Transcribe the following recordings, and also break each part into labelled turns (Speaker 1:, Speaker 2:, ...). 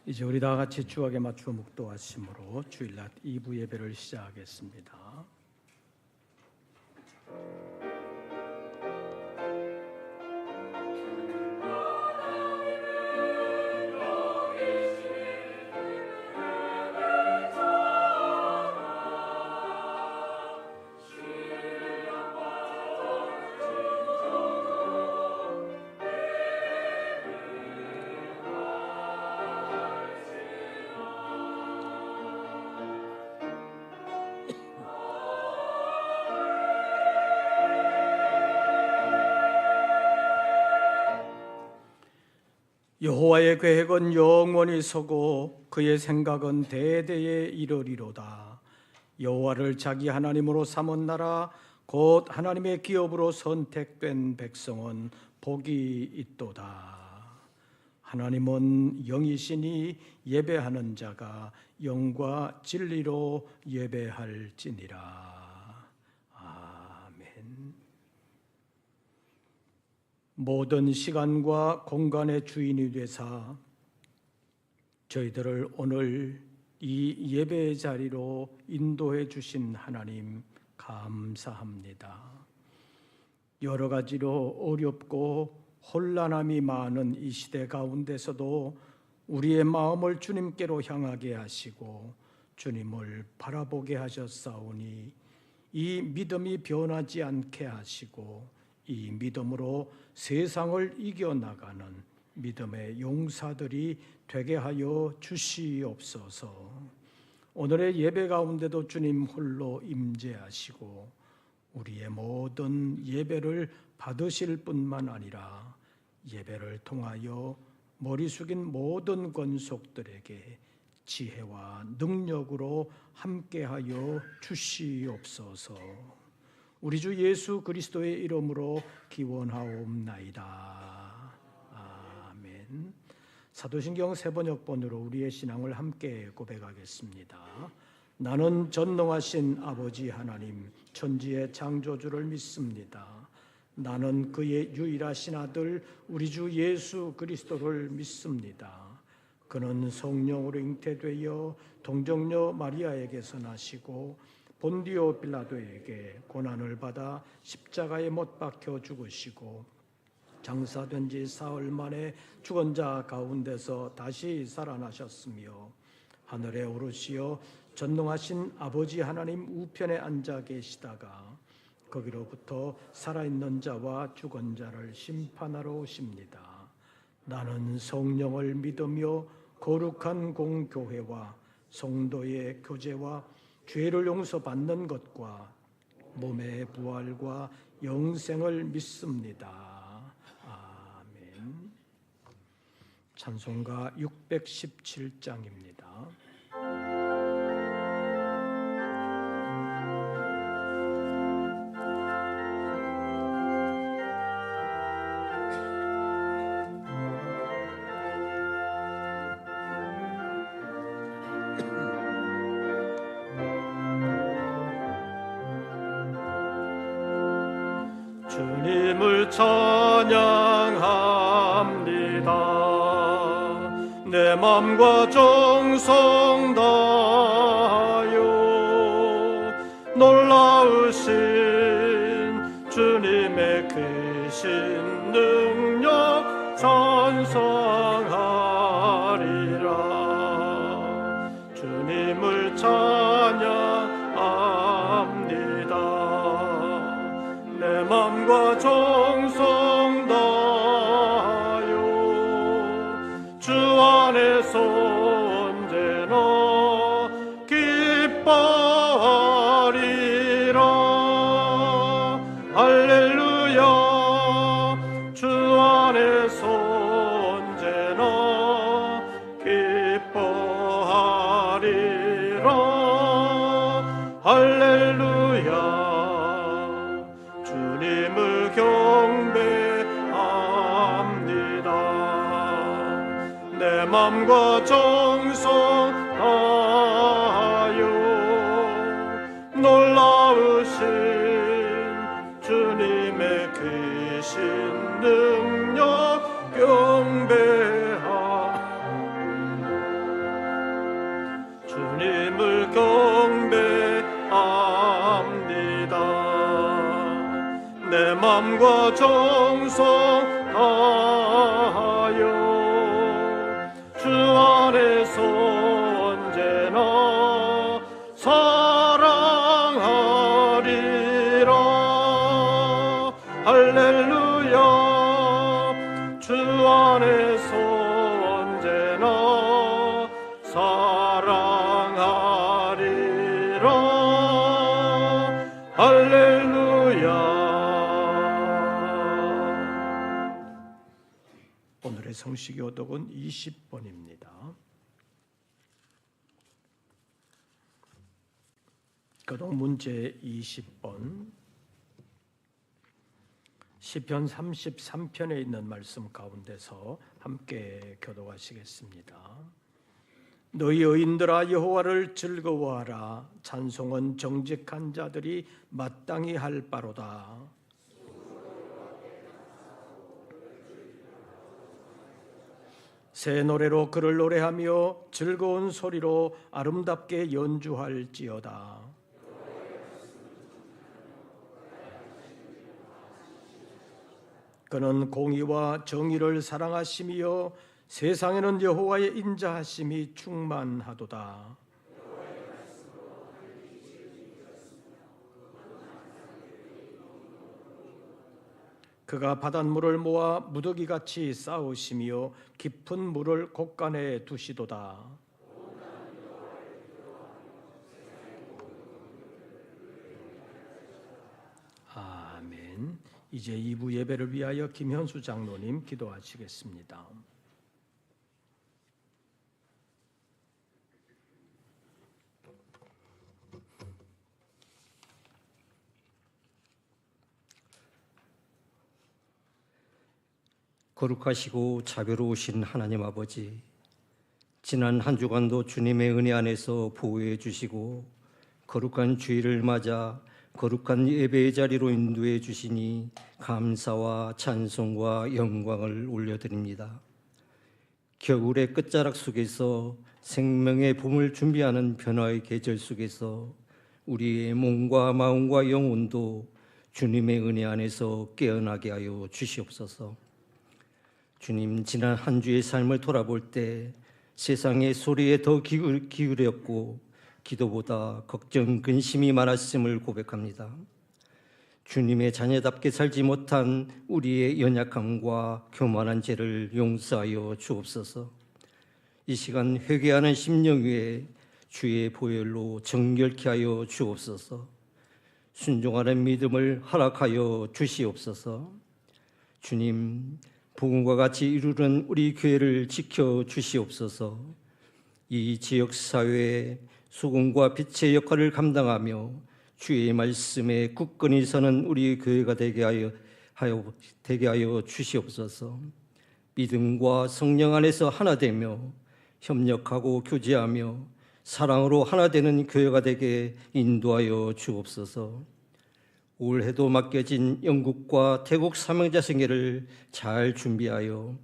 Speaker 1: 이제 우리 다 같이 주악에 맞추어 묵도하심으로 주일날 2부 예배를 시작하겠습니다. 여호와의 계획은 영원히 서고 그의 생각은 대대에 이르리로다. 여호와를 자기 하나님으로 삼은 나라 곧 하나님의 기업으로 선택된 백성은 복이 있도다. 하나님은 영이시니 예배하는 자가 영과 진리로 예배할지니라. 모든 시간과 공간의 주인이 되사 저희들을 오늘 이 예배의 자리로 인도해 주신 하나님 감사합니다. 여러 가지로 어렵고 혼란함이 많은 이 시대 가운데서도 우리의 마음을 주님께로 향하게 하시고 주님을 바라보게 하셨사오니 이 믿음이 변하지 않게 하시고 이 믿음으로 세상을 이겨나가는 믿음의 용사들이 되게 하여 주시옵소서. 오늘의 예배 가운데도 주님 홀로 임재하시고 우리의 모든 예배를 받으실 뿐만 아니라 예배를 통하여 머리 숙인 모든 권속들에게 지혜와 능력으로 함께하여 주시옵소서. 우리 주 예수 그리스도의 이름으로 기원하옵나이다. 아멘. 사도신경 세번역본으로 우리의 신앙을 함께 고백하겠습니다. 나는 전능하신 아버지 하나님 천지의 창조주를 믿습니다. 나는 그의 유일하신 아들 우리 주 예수 그리스도를 믿습니다. 그는 성령으로 잉태되어 동정녀 마리아에게서 나시고 본디오 빌라도에게 고난을 받아 십자가에 못 박혀 죽으시고 장사된 지 사흘 만에 죽은 자 가운데서 다시 살아나셨으며 하늘에 오르시어 전능하신 아버지 하나님 우편에 앉아 계시다가 거기로부터 살아있는 자와 죽은 자를 심판하러 오십니다. 나는 성령을 믿으며 거룩한 공교회와 성도의 교제와 죄를 용서받는 것과 몸의 부활과 영생을 믿습니다. 아멘. 찬송가 617장입니다. 주님을 찬양합니다. 내 맘과 정성 다하여 놀라우신 주님의 크신 능력 찬송하리라. 주님을 찬양합니다. 내 맘과 정성 다하여 주 안에서 언제나 기뻐하리라. 할렐루야. 주 안에서 언제나 기뻐하리라. 할렐루야. 주님을 경배합니다. 내 맘과 정성 다하여 놀라우신 주님의 크신 능력 경배합니다.
Speaker 2: 내 맘과 정성 다하여 주 안에서 언제나 사랑하리라. 할렐루야. 주 안에서 언제나 사랑하리라. 할렐루야.
Speaker 1: 오늘의 성식 교독은 20번입니다. 교독 문제 20번, 시편 33편에 있는 말씀 가운데서 함께 교독하시겠습니다. 너희 의인들아 여호와를 즐거워하라. 찬송은 정직한 자들이 마땅히 할 바로다. 새 노래로 그를 노래하며 즐거운 소리로 아름답게 연주할지어다. 그는 공의와 정의를 사랑하시며 세상에는 여호와의 인자하심이 충만하도다. 그가 바닷물을 모아 무더기같이 쌓으시며 깊은 물을 곳간에 두시도다. 아멘. 이제 2부 예배를 위하여 김현수 장로님 기도하시겠습니다.
Speaker 3: 거룩하시고 자비로우신 하나님 아버지, 지난 한 주간도 주님의 은혜 안에서 보호해 주시고 거룩한 주일을 맞아 거룩한 예배의 자리로 인도해 주시니 감사와 찬송과 영광을 올려드립니다. 겨울의 끝자락 속에서 생명의 봄을 준비하는 변화의 계절 속에서 우리의 몸과 마음과 영혼도 주님의 은혜 안에서 깨어나게 하여 주시옵소서. 주님, 지난 한 주의 삶을 돌아볼 때 세상의 소리에 더 기울였고 기도보다 걱정, 근심이 많았음을 고백합니다. 주님의 자녀답게 살지 못한 우리의 연약함과 교만한 죄를 용서하여 주옵소서. 이 시간 회개하는 심령 위에 주의 보혈로 정결케 하여 주옵소서. 순종하는 믿음을 허락하여 주시옵소서. 주님, 복음과 같이 이루는 우리 교회를 지켜 주시옵소서. 이 지역 사회에 소금과 빛의 역할을 감당하며 주의 말씀에 굳건히 서는 우리 교회가 되게 하여 주시옵소서. 믿음과 성령 안에서 하나 되며 협력하고 교제하며 사랑으로 하나 되는 교회가 되게 인도하여 주옵소서. 올해도 맡겨진 영국과 태국 사명자 생애를 잘 준비하여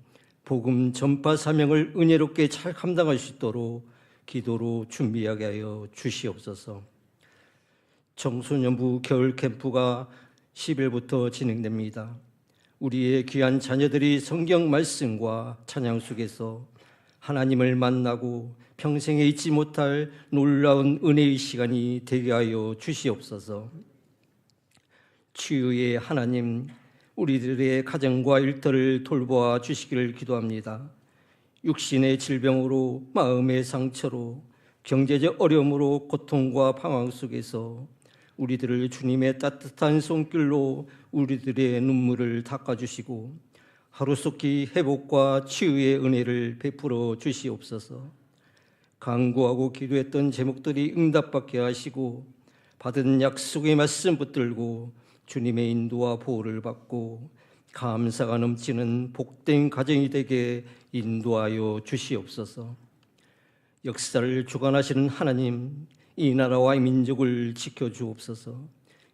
Speaker 3: 복음 전파 사명을 은혜롭게 잘 감당할 수 있도록 기도로 준비하게 하여 주시옵소서. 청소년부 겨울 캠프가 10일부터 진행됩니다. 우리의 귀한 자녀들이 성경 말씀과 찬양 속에서 하나님을 만나고 평생에 잊지 못할 놀라운 은혜의 시간이 되게 하여 주시옵소서. 치유의 하나님, 우리들의 가정과 일터를 돌보아 주시기를 기도합니다. 육신의 질병으로, 마음의 상처로, 경제적 어려움으로, 고통과 방황 속에서 우리들을 주님의 따뜻한 손길로 우리들의 눈물을 닦아주시고 하루속히 회복과 치유의 은혜를 베풀어 주시옵소서. 간구하고 기도했던 제목들이 응답받게 하시고 받은 약속의 말씀 붙들고 주님의 인도와 보호를 받고 감사가 넘치는 복된 가정이 되게 인도하여 주시옵소서. 역사를 주관하시는 하나님, 이 나라와 이 민족을 지켜주옵소서.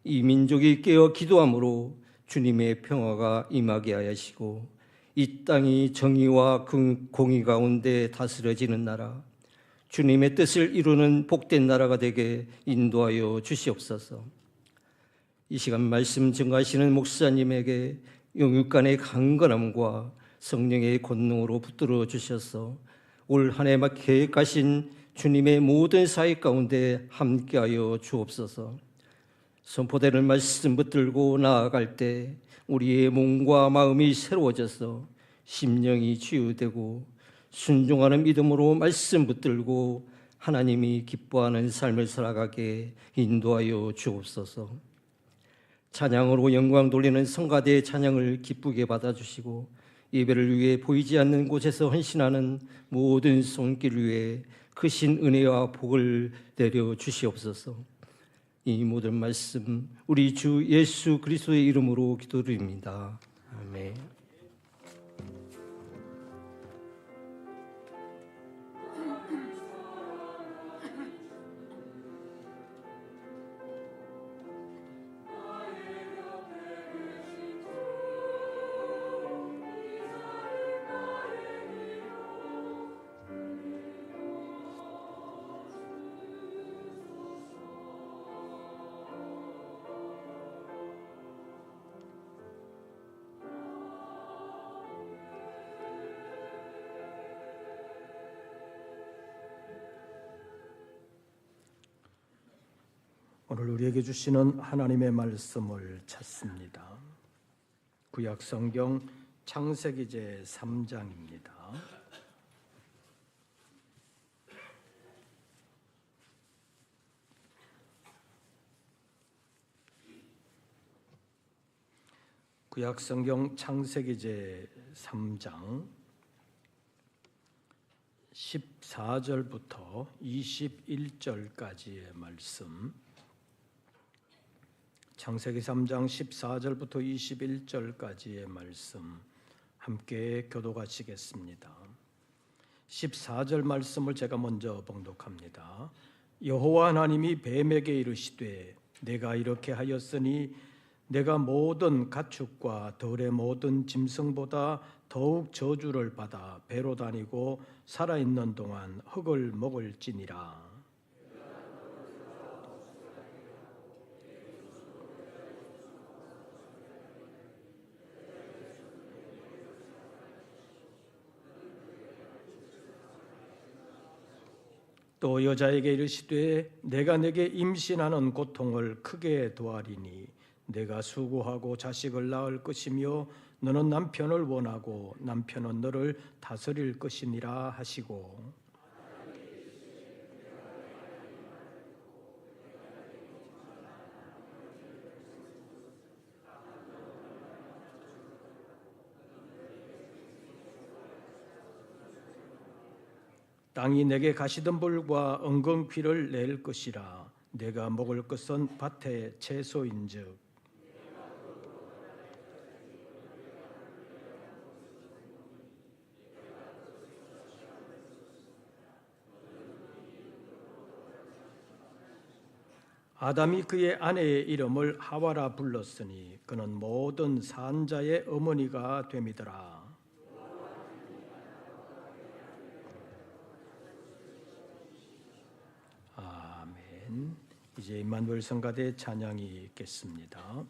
Speaker 3: 이 민족이 깨어 기도함으로 주님의 평화가 임하게 하시고 이 땅이 정의와 공의 가운데 다스려지는 나라, 주님의 뜻을 이루는 복된 나라가 되게 인도하여 주시옵소서. 이 시간 말씀 증거하시는 목사님에게 영육간의 강건함과 성령의 권능으로 붙들어 주셔서 올 한 해 막 계획하신 주님의 모든 사역 가운데 함께하여 주옵소서. 선포되는 말씀 붙들고 나아갈 때 우리의 몸과 마음이 새로워져서 심령이 치유되고 순종하는 믿음으로 말씀 붙들고 하나님이 기뻐하는 삶을 살아가게 인도하여 주옵소서. 찬양으로 영광 돌리는 성가대의 찬양을 기쁘게 받아주시고 예배를 위해 보이지 않는 곳에서 헌신하는 모든 손길 위에 크신 은혜와 복을 내려 주시옵소서. 이 모든 말씀 우리 주 예수 그리스도의 이름으로 기도드립니다. 아멘.
Speaker 1: 오늘 우리에게 주시는 하나님의 말씀을 찾습니다. 구약 성경 창세기 제 3장입니다. 구약 성경 창세기 제 3장 14절부터 21절까지의 말씀, 창세기 3장 14절부터 21절까지의 말씀 함께 교독하시겠습니다. 14절 말씀을 제가 먼저 봉독합니다. 여호와 하나님이 뱀에게 이르시되 내가 이렇게 하였으니 내가 모든 가축과 들의 모든 짐승보다 더욱 저주를 받아 배로 다니고 살아있는 동안 흙을 먹을지니라. 또 여자에게 이르시되 내가 내게 임신하는 고통을 크게 더하리니 내가 수고하고 자식을 낳을 것이며 너는 남편을 원하고 남편은 너를 다스릴 것이니라 하시고, 땅이 내게 가시덤불과 엉겅퀴를 낼 것이라. 내가 먹을 것은 밭의 채소인즉 아담이 그의 아내의 이름을 하와라 불렀으니 그는 모든 산자의 어머니가 됨이더라. 아멘. 이제 임마누엘 성가대 찬양이 있겠습니다.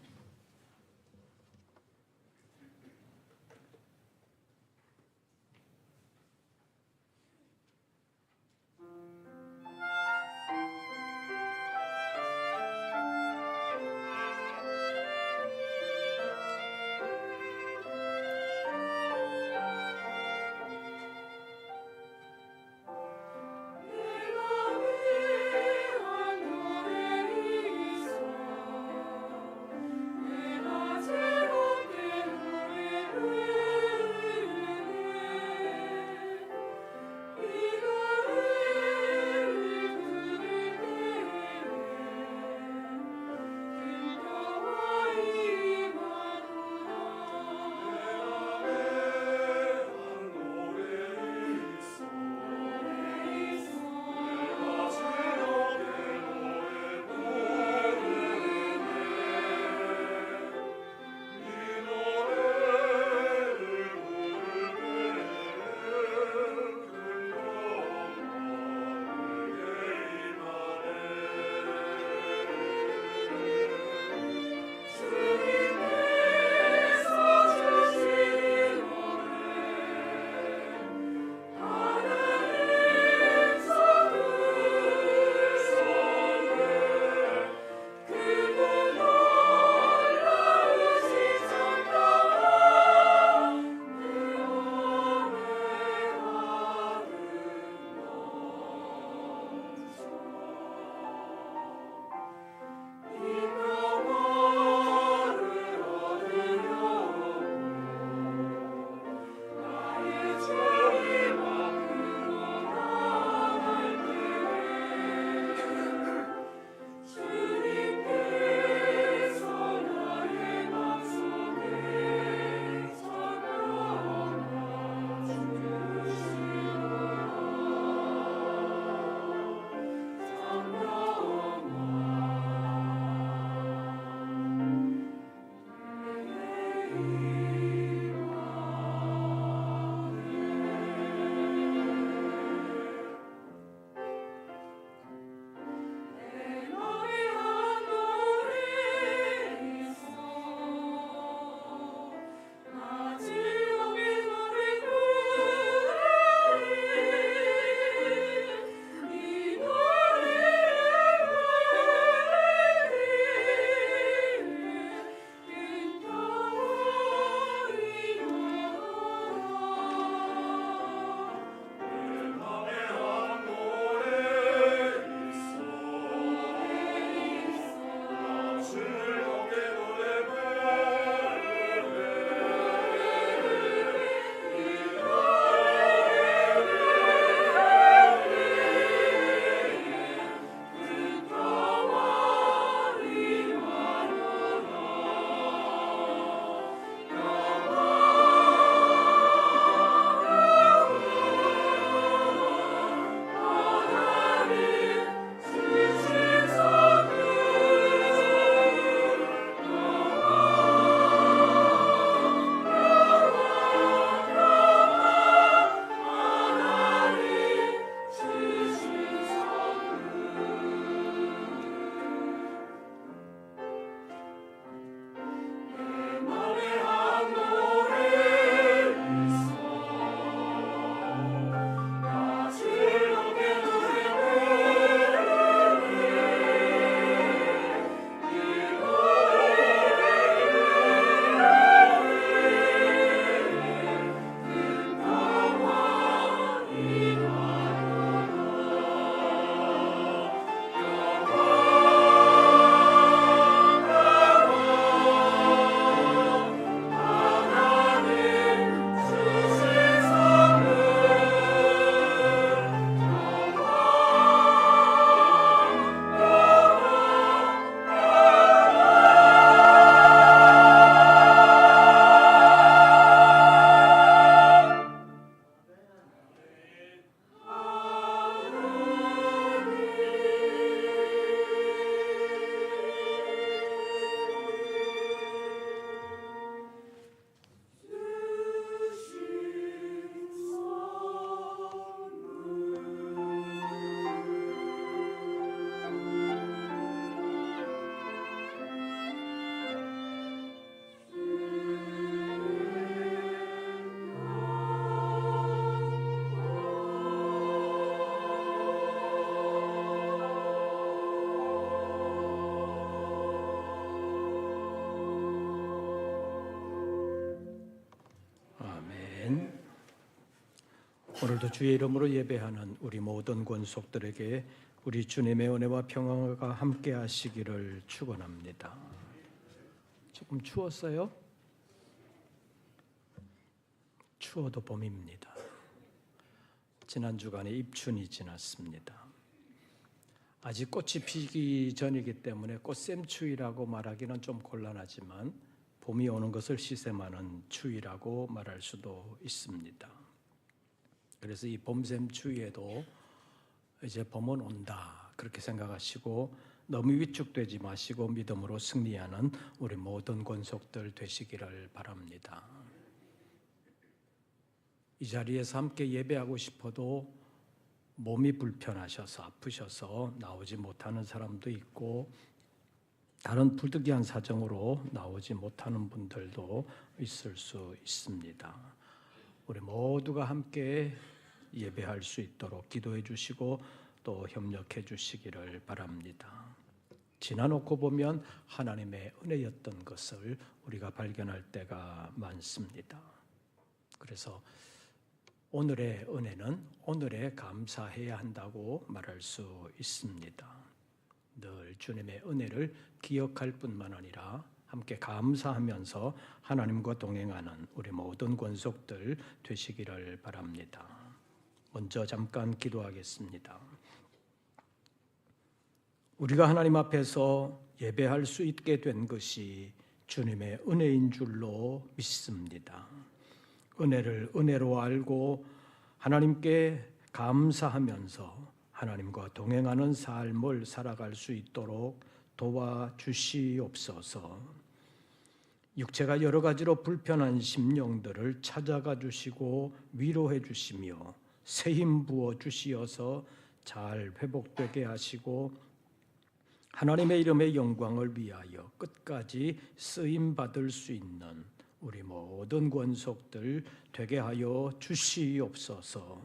Speaker 1: 오늘도 주의 이름으로 예배하는 우리 모든 권속들에게 우리 주님의 은혜와 평화가 함께 하시기를 축원합니다. 조금 추웠어요? 추워도 봄입니다. 지난 주간에 입춘이 지났습니다. 아직 꽃이 피기 전이기 때문에 꽃샘추위라고 말하기는 좀 곤란하지만 봄이 오는 것을 시샘하는 추위라고 말할 수도 있습니다. 그래서 이 봄샘추위에도 이제 봄은 온다 그렇게 생각하시고 너무 위축되지 마시고 믿음으로 승리하는 우리 모든 권속들 되시기를 바랍니다. 이 자리에서 함께 예배하고 싶어도 몸이 불편하셔서 아프셔서 나오지 못하는 사람도 있고 다른 부득이한 사정으로 나오지 못하는 분들도 있을 수 있습니다. 우리 모두가 함께 예배할 수 있도록 기도해 주시고 또 협력해 주시기를 바랍니다. 지나놓고 보면 하나님의 은혜였던 것을 우리가 발견할 때가 많습니다. 그래서 오늘의 은혜는 오늘에 감사해야 한다고 말할 수 있습니다. 늘 주님의 은혜를 기억할 뿐만 아니라 함께 감사하면서 하나님과 동행하는 우리 모든 권속들 되시기를 바랍니다. 먼저 잠깐 기도하겠습니다. 우리가 하나님 앞에서 예배할 수 있게 된 것이 주님의 은혜인 줄로 믿습니다. 은혜를 은혜로 알고 하나님께 감사하면서 하나님과 동행하는 삶을 살아갈 수 있도록 도와주시옵소서. 육체가 여러 가지로 불편한 심령들을 찾아가 주시고 위로해 주시며 새 힘 부어 주시어서 잘 회복되게 하시고 하나님의 이름의 영광을 위하여 끝까지 쓰임 받을 수 있는 우리 모든 권속들 되게 하여 주시옵소서.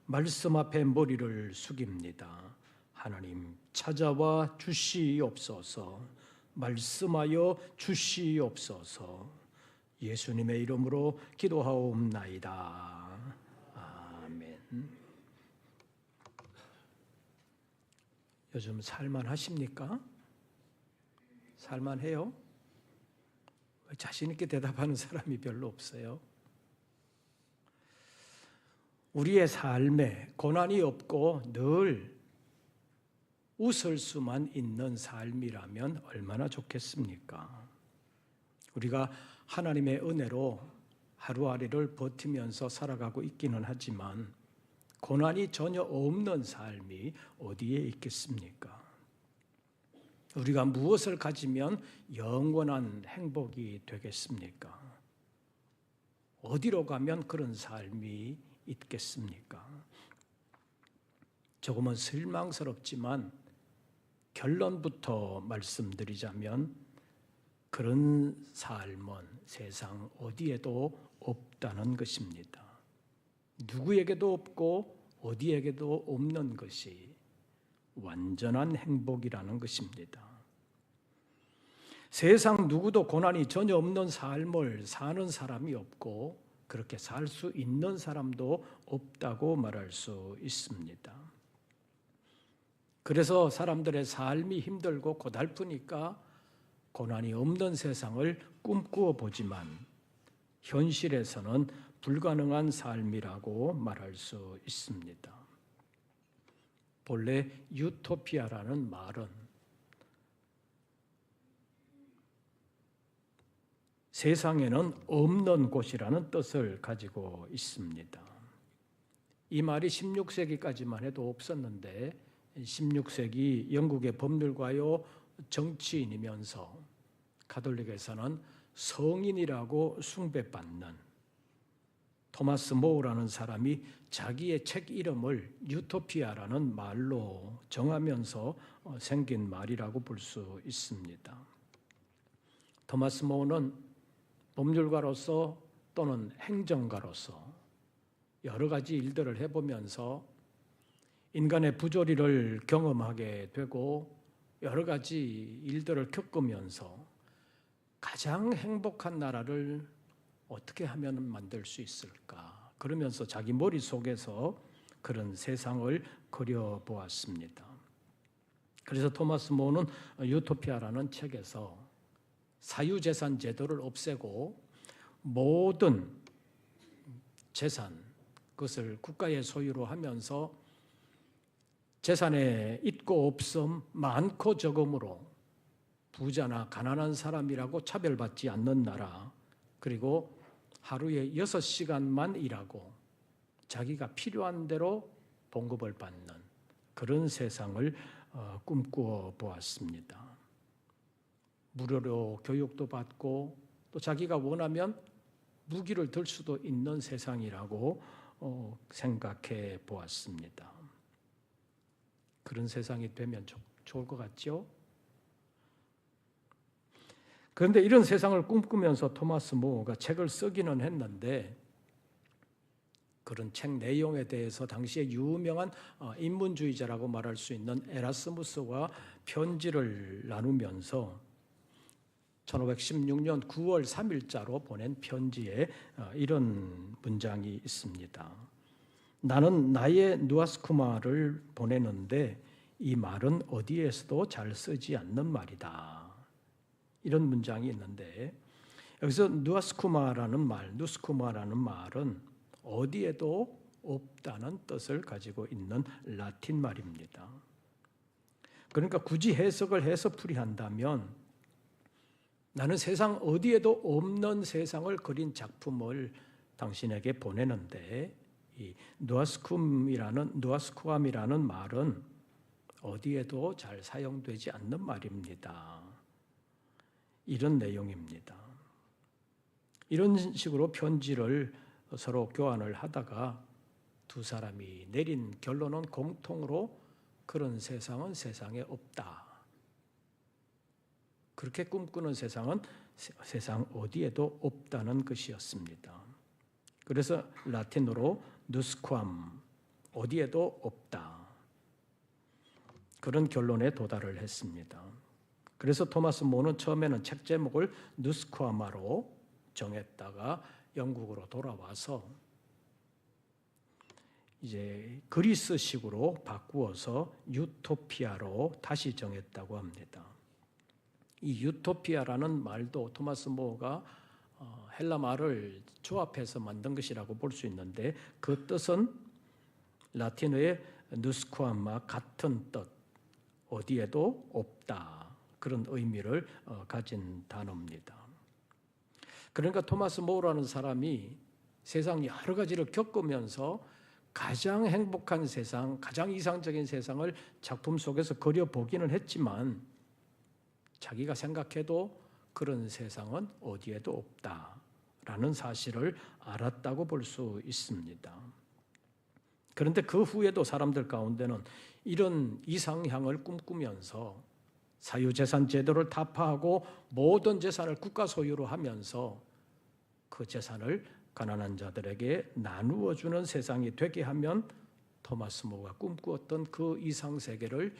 Speaker 1: 말씀 앞에 머리를 숙입니다. 하나님 찾아와 주시옵소서. 말씀하여 주시옵소서. 예수님의 이름으로 기도하옵나이다. 아멘. 요즘 살만하십니까? 살만해요? 자신 있게 대답하는 사람이 별로 없어요. 우리의 삶에 고난이 없고 늘 웃을 수만 있는 삶이라면 얼마나 좋겠습니까? 우리가 하나님의 은혜로 하루하루를 버티면서 살아가고 있기는 하지만 고난이 전혀 없는 삶이 어디에 있겠습니까? 우리가 무엇을 가지면 영원한 행복이 되겠습니까? 어디로 가면 그런 삶이 있겠습니까? 조금은 실망스럽지만 결론부터 말씀드리자면 그런 삶은 세상 어디에도 없다는 것입니다. 누구에게도 없고 어디에게도 없는 것이 완전한 행복이라는 것입니다. 세상 누구도 고난이 전혀 없는 삶을 사는 사람이 없고 그렇게 살 수 있는 사람도 없다고 말할 수 있습니다. 그래서 사람들의 삶이 힘들고 고달프니까 고난이 없는 세상을 꿈꾸어 보지만 현실에서는 불가능한 삶이라고 말할 수 있습니다. 본래 유토피아라는 말은 세상에는 없는 곳이라는 뜻을 가지고 있습니다. 이 말이 16세기까지만 해도 없었는데 16세기 영국의 법률가요 정치인이면서 가톨릭에서는 성인이라고 숭배받는 토마스 모어라는 사람이 자기의 책 이름을 유토피아라는 말로 정하면서 생긴 말이라고 볼 수 있습니다. 토마스 모어는 법률가로서 또는 행정가로서 여러 가지 일들을 해보면서 인간의 부조리를 경험하게 되고 여러 가지 일들을 겪으면서 가장 행복한 나라를 어떻게 하면 만들 수 있을까 그러면서 자기 머릿속에서 그런 세상을 그려보았습니다. 그래서 토마스 모는 유토피아라는 책에서 사유재산 제도를 없애고 모든 재산, 그것을 국가의 소유로 하면서 재산의 있고 없음, 많고 적음으로 부자나 가난한 사람이라고 차별받지 않는 나라, 그리고 하루에 6시간만 일하고 자기가 필요한 대로 봉급을 받는 그런 세상을 꿈꾸어 보았습니다. 무료로 교육도 받고 또 자기가 원하면 무기를 들 수도 있는 세상이라고 생각해 보았습니다. 그런 세상이 되면 좋을 것 같죠? 그런데 이런 세상을 꿈꾸면서 토마스 모어가 책을 쓰기는 했는데 그런 책 내용에 대해서 당시에 유명한 인문주의자라고 말할 수 있는 에라스무스와 편지를 나누면서 1516년 9월 3일자로 보낸 편지에 이런 문장이 있습니다. 나는 나의 누아스쿠마를 보내는데 이 말은 어디에서도 잘 쓰지 않는 말이다. 이런 문장이 있는데 여기서 누스쿠마라는 말은 어디에도 없다는 뜻을 가지고 있는 라틴 말입니다. 그러니까 굳이 해석을 해서 풀이한다면 나는 세상 어디에도 없는 세상을 그린 작품을 당신에게 보내는데 이 누아스쿠암이라는 말은 어디에도 잘 사용되지 않는 말입니다. 이런 내용입니다. 이런 식으로 편지를 서로 교환을 하다가 두 사람이 내린 결론은 공통으로 그런 세상은 세상에 없다. 그렇게 꿈꾸는 세상은 세상 어디에도 없다는 것이었습니다. 그래서 라틴어로 누스쿠암, 어디에도 없다. 그런 결론에 도달을 했습니다. 그래서 토마스 모는 처음에는 책 제목을 누스쿠아마로 정했다가 영국으로 돌아와서 이제 그리스식으로 바꾸어서 유토피아로 다시 정했다고 합니다. 이 유토피아라는 말도 토마스 모어가 헬라 말을 조합해서 만든 것이라고 볼 수 있는데 그 뜻은 라틴어의 누스쿠아마 같은 뜻, 어디에도 없다. 그런 의미를 가진 단어입니다. 그러니까 토마스 모어라는 사람이 세상 여러 가지를 겪으면서 가장 행복한 세상, 가장 이상적인 세상을 작품 속에서 그려보기는 했지만 자기가 생각해도 그런 세상은 어디에도 없다라는 사실을 알았다고 볼 수 있습니다. 그런데 그 후에도 사람들 가운데는 이런 이상향을 꿈꾸면서 사유재산 제도를 타파하고 모든 재산을 국가 소유로 하면서 그 재산을 가난한 자들에게 나누어 주는 세상이 되게 하면 토마스 모어가 꿈꾸었던 그 이상 세계를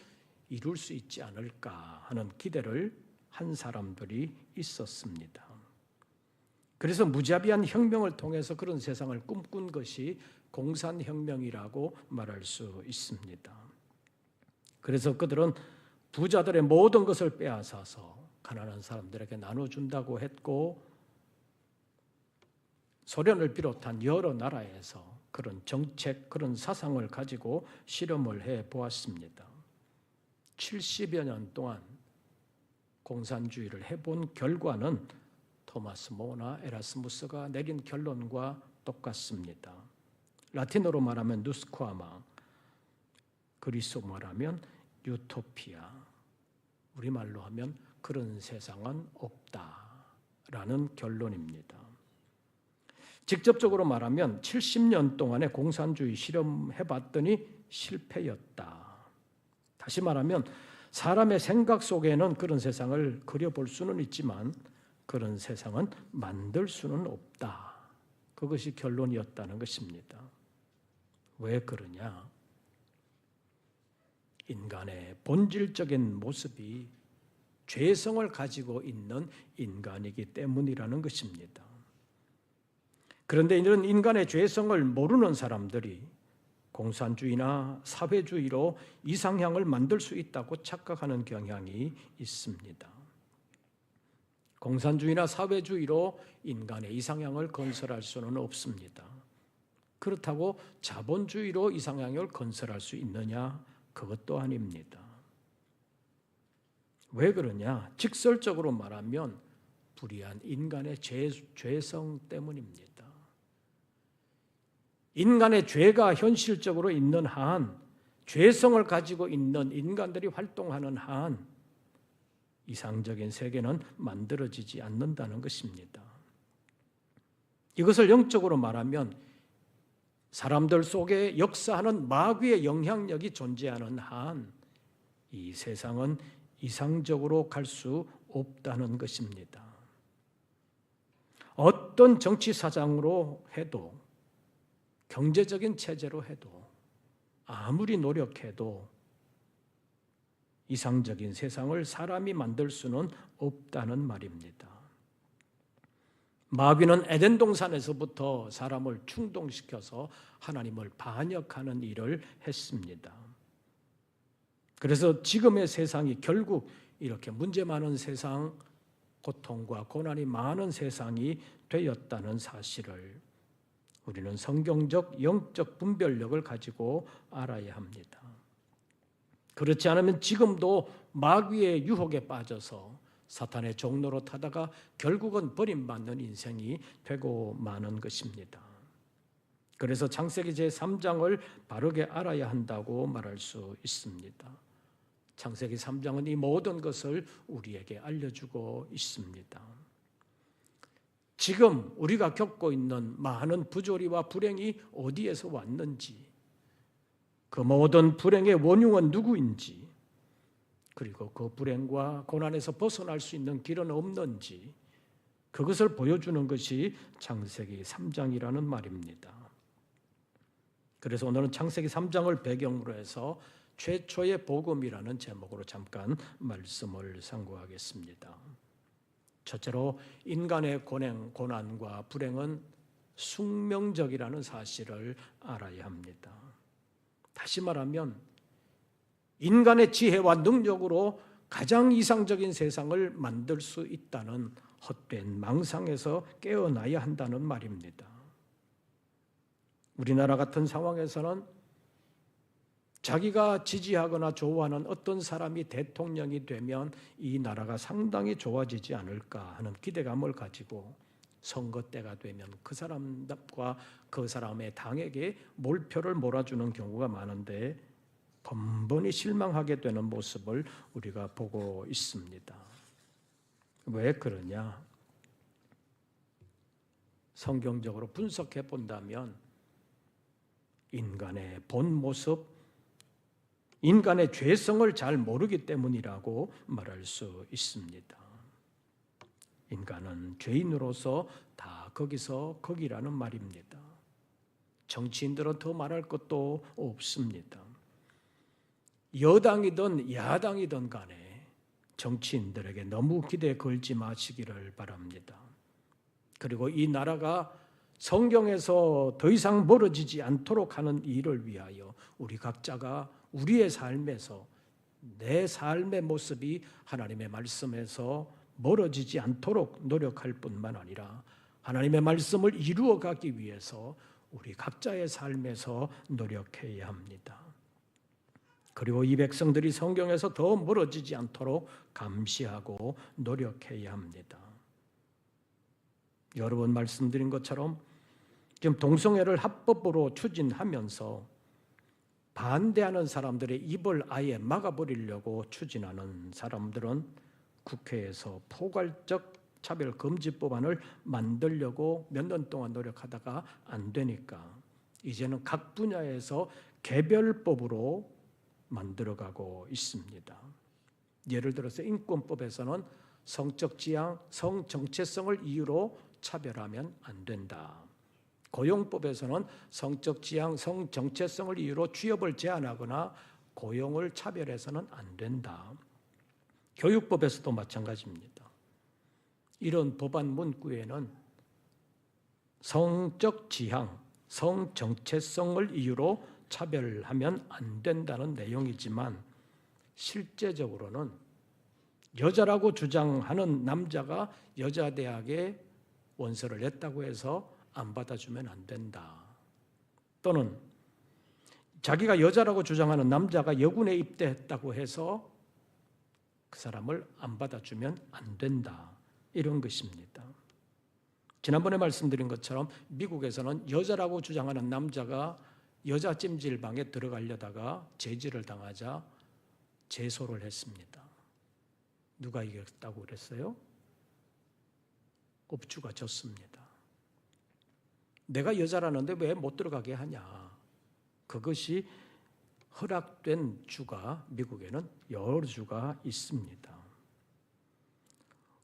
Speaker 1: 이룰 수 있지 않을까 하는 기대를 한 사람들이 있었습니다. 그래서 무자비한 혁명을 통해서 그런 세상을 꿈꾼 것이 공산혁명이라고 말할 수 있습니다. 그래서 그들은 부자들의 모든 것을 빼앗아서 가난한 사람들에게 나눠준다고 했고 소련을 비롯한 여러 나라에서 그런 정책, 그런 사상을 가지고 실험을 해보았습니다. 70여 년 동안 공산주의를 해본 결과는 토마스 모어나 에라스무스가 내린 결론과 똑같습니다. 라틴어로 말하면 누스쿠아마, 그리스어 말하면 유토피아, 우리말로 하면 그런 세상은 없다라는 결론입니다. 직접적으로 말하면 70년 동안의 공산주의 실험해봤더니 실패였다. 다시 말하면 사람의 생각 속에는 그런 세상을 그려볼 수는 있지만 그런 세상은 만들 수는 없다. 그것이 결론이었다는 것입니다. 왜 그러냐? 인간의 본질적인 모습이 죄성을 가지고 있는 인간이기 때문이라는 것입니다. 그런데 이런 인간의 죄성을 모르는 사람들이 공산주의나 사회주의로 이상향을 만들 수 있다고 착각하는 경향이 있습니다. 공산주의나 사회주의로 인간의 이상향을 건설할 수는 없습니다. 그렇다고 자본주의로 이상향을 건설할 수 있느냐? 그것도 아닙니다. 왜 그러냐? 직설적으로 말하면 불의한 인간의 죄성 때문입니다. 인간의 죄가 현실적으로 있는 한, 죄성을 가지고 있는 인간들이 활동하는 한 이상적인 세계는 만들어지지 않는다는 것입니다. 이것을 영적으로 말하면 사람들 속에 역사하는 마귀의 영향력이 존재하는 한 이 세상은 이상적으로 갈 수 없다는 것입니다. 어떤 정치 사장으로 해도, 경제적인 체제로 해도, 아무리 노력해도 이상적인 세상을 사람이 만들 수는 없다는 말입니다. 마귀는 에덴 동산에서부터 사람을 충동시켜서 하나님을 반역하는 일을 했습니다. 그래서 지금의 세상이 결국 이렇게 문제 많은 세상, 고통과 고난이 많은 세상이 되었다는 사실을 우리는 성경적 영적 분별력을 가지고 알아야 합니다. 그렇지 않으면 지금도 마귀의 유혹에 빠져서 사탄의 종로로 타다가 결국은 버림받는 인생이 되고 마는 것입니다. 그래서 창세기 제3장을 바르게 알아야 한다고 말할 수 있습니다. 창세기 3장은 이 모든 것을 우리에게 알려주고 있습니다. 지금 우리가 겪고 있는 많은 부조리와 불행이 어디에서 왔는지, 그 모든 불행의 원흉은 누구인지, 그리고 그 불행과 고난에서 벗어날 수 있는 길은 없는지, 그것을 보여주는 것이 창세기 3장이라는 말입니다. 그래서 오늘은 창세기 3장을 배경으로 해서 최초의 복음이라는 제목으로 잠깐 말씀을 상고하겠습니다. 첫째로 인간의 고난과 불행은 숙명적이라는 사실을 알아야 합니다. 다시 말하면 인간의 지혜와 능력으로 가장 이상적인 세상을 만들 수 있다는 헛된 망상에서 깨어나야 한다는 말입니다. 우리나라 같은 상황에서는 자기가 지지하거나 좋아하는 어떤 사람이 대통령이 되면 이 나라가 상당히 좋아지지 않을까 하는 기대감을 가지고 선거 때가 되면 그 사람과 그 사람의 당에게 몰표를 몰아주는 경우가 많은데 번번이 실망하게 되는 모습을 우리가 보고 있습니다. 왜 그러냐? 성경적으로 분석해 본다면 인간의 본 모습, 인간의 죄성을 잘 모르기 때문이라고 말할 수 있습니다. 인간은 죄인으로서 다 거기서 거기라는 말입니다. 정치인들은 더 말할 것도 없습니다. 여당이든 야당이든 간에 정치인들에게 너무 기대 걸지 마시기를 바랍니다. 그리고 이 나라가 성경에서 더 이상 멀어지지 않도록 하는 일을 위하여 우리 각자가 우리의 삶에서, 내 삶의 모습이 하나님의 말씀에서 멀어지지 않도록 노력할 뿐만 아니라 하나님의 말씀을 이루어가기 위해서 우리 각자의 삶에서 노력해야 합니다. 그리고 이 백성들이 성경에서 더 멀어지지 않도록 감시하고 노력해야 합니다. 여러 번 말씀드린 것처럼 지금 동성애를 합법으로 추진하면서 반대하는 사람들의 입을 아예 막아버리려고 추진하는 사람들은 국회에서 포괄적 차별금지법안을 만들려고 몇 년 동안 노력하다가 안 되니까 이제는 각 분야에서 개별법으로 만들어가고 있습니다. 예를 들어서 인권법에서는 성적 지향, 성 정체성을 이유로 차별하면 안 된다. 고용법에서는 성적 지향, 성 정체성을 이유로 취업을 제한하거나 고용을 차별해서는 안 된다. 교육법에서도 마찬가지입니다. 이런 법안 문구에는 성적 지향, 성 정체성을 이유로 차별하면 안 된다는 내용이지만 실제적으로는 여자라고 주장하는 남자가 여자대학에 원서를 냈다고 해서 안 받아주면 안 된다. 또는 자기가 여자라고 주장하는 남자가 여군에 입대했다고 해서 그 사람을 안 받아주면 안 된다. 이런 것입니다. 지난번에 말씀드린 것처럼 미국에서는 여자라고 주장하는 남자가 여자 찜질방에 들어가려다가 제지를 당하자 제소를 했습니다. 누가 이겼다고 그랬어요? 업주가 졌습니다. 내가 여자라는데 왜 못 들어가게 하냐? 그것이 허락된 주가 미국에는 여러 주가 있습니다.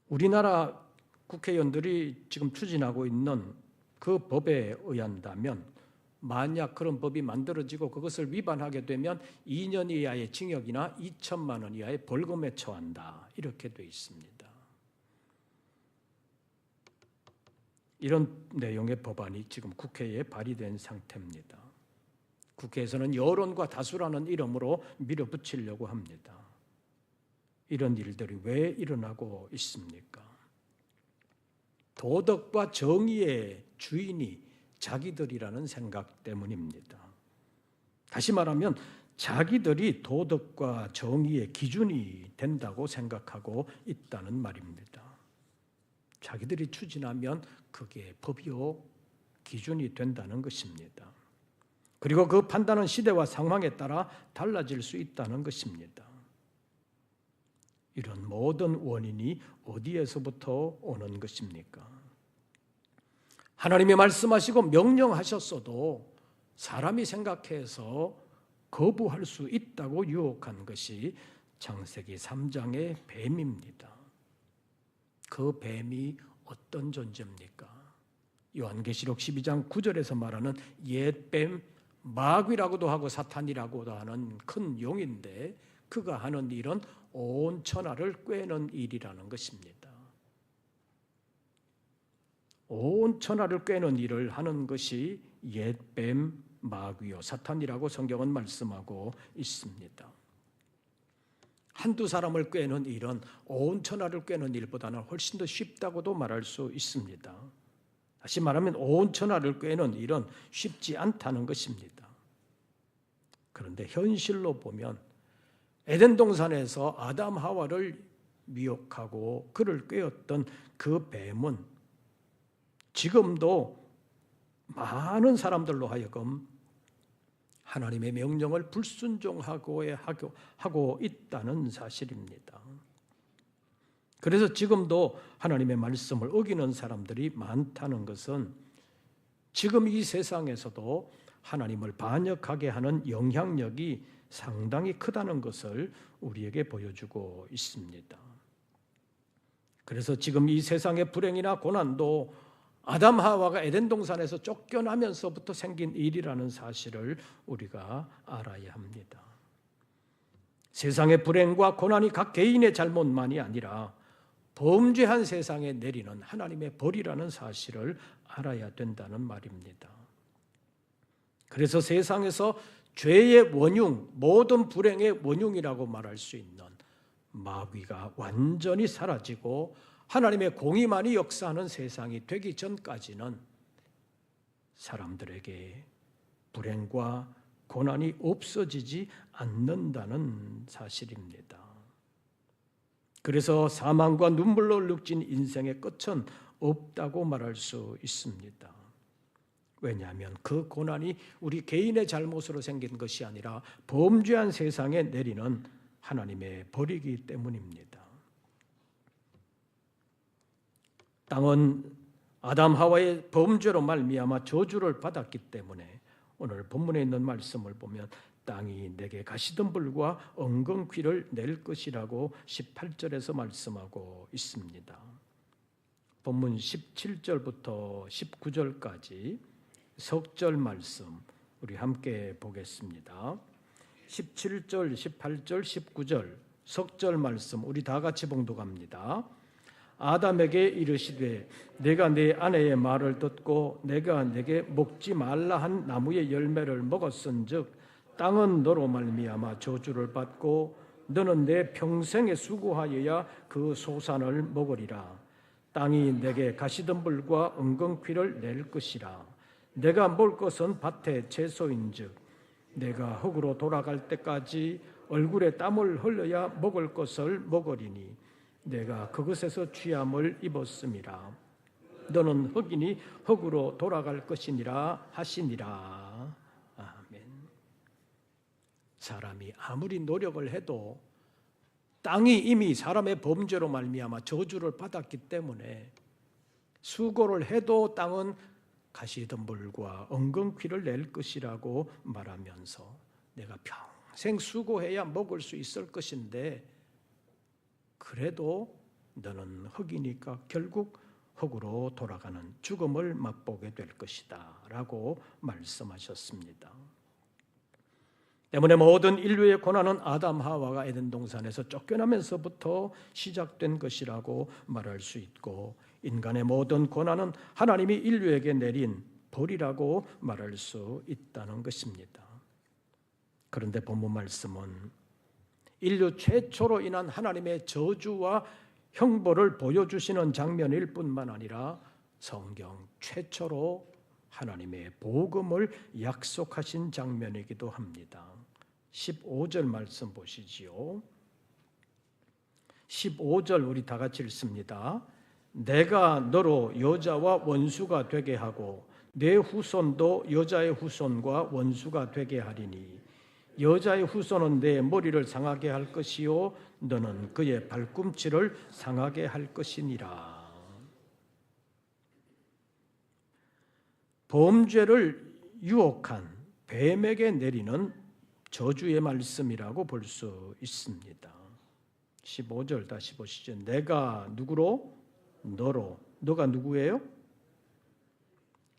Speaker 1: 우리나라 국회의원들이 지금 추진하고 있는 그 법에 의한다면 만약 그런 법이 만들어지고 그것을 위반하게 되면 2년 이하의 징역이나 2천만 원 이하의 벌금에 처한다. 이렇게 돼 있습니다. 이런 내용의 법안이 지금 국회에 발의된 상태입니다. 국회에서는 여론과 다수라는 이름으로 밀어붙이려고 합니다. 이런 일들이 왜 일어나고 있습니까? 도덕과 정의의 주인이 자기들이라는 생각 때문입니다. 다시 말하면 자기들이 도덕과 정의의 기준이 된다고 생각하고 있다는 말입니다. 자기들이 추진하면 그게 법이요 기준이 된다는 것입니다. 그리고 그 판단은 시대와 상황에 따라 달라질 수 있다는 것입니다. 이런 모든 원인이 어디에서부터 오는 것입니까? 하나님이 말씀하시고 명령하셨어도 사람이 생각해서 거부할 수 있다고 유혹한 것이 창세기 3장의 뱀입니다. 그 뱀이 어떤 존재입니까? 요한계시록 12장 9절에서 말하는 옛뱀, 마귀라고도 하고 사탄이라고도 하는 큰 용인데 그가 하는 일은 온 천하를 꿰는 일이라는 것입니다. 온 천하를 꿰는 일을 하는 것이 옛뱀, 마귀요 사탄이라고 성경은 말씀하고 있습니다. 한두 사람을 꿰는 일은 온 천하를 꿰는 일보다는 훨씬 더 쉽다고도 말할 수 있습니다. 다시 말하면 온 천하를 꿰는 일은 쉽지 않다는 것입니다. 그런데 현실로 보면 에덴 동산에서 아담 하와를 미혹하고 그를 꿰었던 그 뱀은 지금도 많은 사람들로 하여금 하나님의 명령을 불순종하고 있다는 사실입니다. 그래서 지금도 하나님의 말씀을 어기는 사람들이 많다는 것은 지금 이 세상에서도 하나님을 반역하게 하는 영향력이 상당히 크다는 것을 우리에게 보여주고 있습니다. 그래서 지금 이 세상의 불행이나 고난도 아담 하와가 에덴 동산에서 쫓겨나면서부터 생긴 일이라는 사실을 우리가 알아야 합니다. 세상의 불행과 고난이 각 개인의 잘못만이 아니라 범죄한 세상에 내리는 하나님의 벌이라는 사실을 알아야 된다는 말입니다. 그래서 세상에서 죄의 원흉, 모든 불행의 원흉이라고 말할 수 있는 마귀가 완전히 사라지고 하나님의 공의만이 역사하는 세상이 되기 전까지는 사람들에게 불행과 고난이 없어지지 않는다는 사실입니다. 그래서 사망과 눈물로 눅진 인생의 끝은 없다고 말할 수 있습니다. 왜냐하면 그 고난이 우리 개인의 잘못으로 생긴 것이 아니라 범죄한 세상에 내리는 하나님의 벌이기 때문입니다. 땅은 아담 하와의 범죄로 말미암아 저주를 받았기 때문에 오늘 본문에 있는 말씀을 보면 땅이 내게 가시덤불과 엉겅퀴를 낼 것이라고 18절에서 말씀하고 있습니다. 본문 17절부터 19절까지 석절 말씀 우리 함께 보겠습니다. 17절, 18절, 19절 석절 말씀 우리 다 같이 봉독합니다. 아담에게 이르시되 내가 네 아내의 말을 듣고 내가 내게 먹지 말라 한 나무의 열매를 먹었은즉 땅은 너로 말미암아 저주를 받고 너는 내 평생에 수고하여야 그 소산을 먹으리라. 땅이 내게 가시덤불과 엉겅퀴를 낼 것이라. 내가 먹을 것은 밭의 채소인즉 내가 흙으로 돌아갈 때까지 얼굴에 땀을 흘려야 먹을 것을 먹으리니 내가 그것에서 취함을 입었음이라. 너는 흙이니 흙으로 돌아갈 것이니라 하시니라. 아멘. 사람이 아무리 노력을 해도 땅이 이미 사람의 범죄로 말미암아 저주를 받았기 때문에 수고를 해도 땅은 가시덤불과 엉겅퀴를 낼 것이라고 말하면서 내가 평생 수고해야 먹을 수 있을 것인데 그래도 너는 흙이니까 결국 흙으로 돌아가는 죽음을 맛보게 될 것이다 라고 말씀하셨습니다. 때문에 모든 인류의 고난은 아담 하와가 에덴 동산에서 쫓겨나면서부터 시작된 것이라고 말할 수 있고 인간의 모든 고난은 하나님이 인류에게 내린 벌이라고 말할 수 있다는 것입니다. 그런데 본문 말씀은 인류 최초로 인한 하나님의 저주와 형벌을 보여주시는 장면일 뿐만 아니라 성경 최초로 하나님의 복음을 약속하신 장면이기도 합니다. 15절 말씀 보시지요. 15절 우리 다 같이 읽습니다. 내가 너로 여자와 원수가 되게 하고 내 후손도 여자의 후손과 원수가 되게 하리니 여자의 후손은 내 머리를 상하게 할 것이요 너는 그의 발꿈치를 상하게 할 것이니라. 범죄를 유혹한 뱀에게 내리는 저주의 말씀이라고 볼 수 있습니다. 15절 다시 보시죠. 내가 누구로? 너로. 너가 누구예요?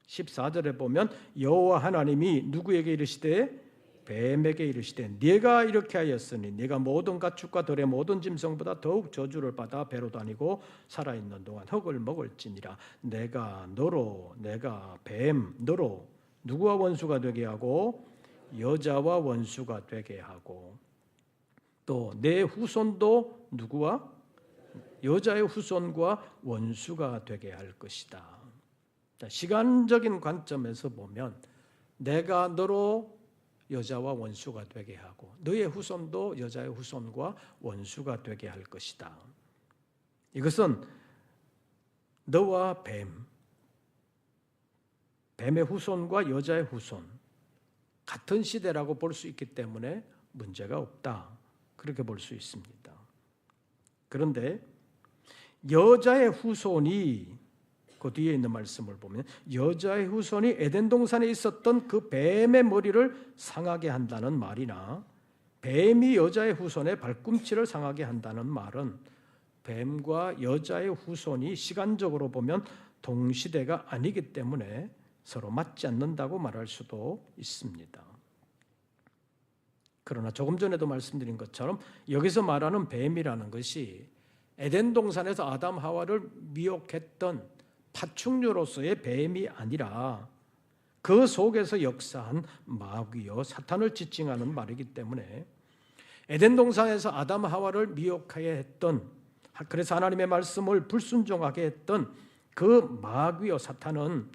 Speaker 1: 14절에 보면 여호와 하나님이 누구에게 이르시되 뱀에게 이르시되 네가 이렇게 하였으니 네가 모든 가축과 들의 모든 짐승보다 더욱 저주를 받아 배로 다니고 살아있는 동안 흙을 먹을지니라. 내가 너로 내가 뱀 너로 누구와 원수가 되게 하고 여자와 원수가 되게 하고 또 내 후손도 누구와 여자의 후손과 원수가 되게 할 것이다. 시간적인 관점에서 보면 내가 너로 여자와 원수가 되게 하고 너의 후손도 여자의 후손과 원수가 되게 할 것이다. 이것은 너와 뱀의 후손과 여자의 후손 같은 시대라고 볼 수 있기 때문에 문제가 없다. 그렇게 볼 수 있습니다. 그런데 여자의 후손이 그 뒤에 있는 말씀을 보면 여자의 후손이 에덴 동산에 있었던 그 뱀의 머리를 상하게 한다는 말이나 뱀이 여자의 후손의 발꿈치를 상하게 한다는 말은 뱀과 여자의 후손이 시간적으로 보면 동시대가 아니기 때문에 서로 맞지 않는다고 말할 수도 있습니다. 그러나 조금 전에도 말씀드린 것처럼 여기서 말하는 뱀이라는 것이 에덴 동산에서 아담 하와를 미혹했던 파충류로서의 뱀이 아니라 그 속에서 역사한 마귀요 사탄을 지칭하는 말이기 때문에 에덴 동산에서 아담 하와를 미혹하게 했던 그래서 하나님의 말씀을 불순종하게 했던 그 마귀요 사탄은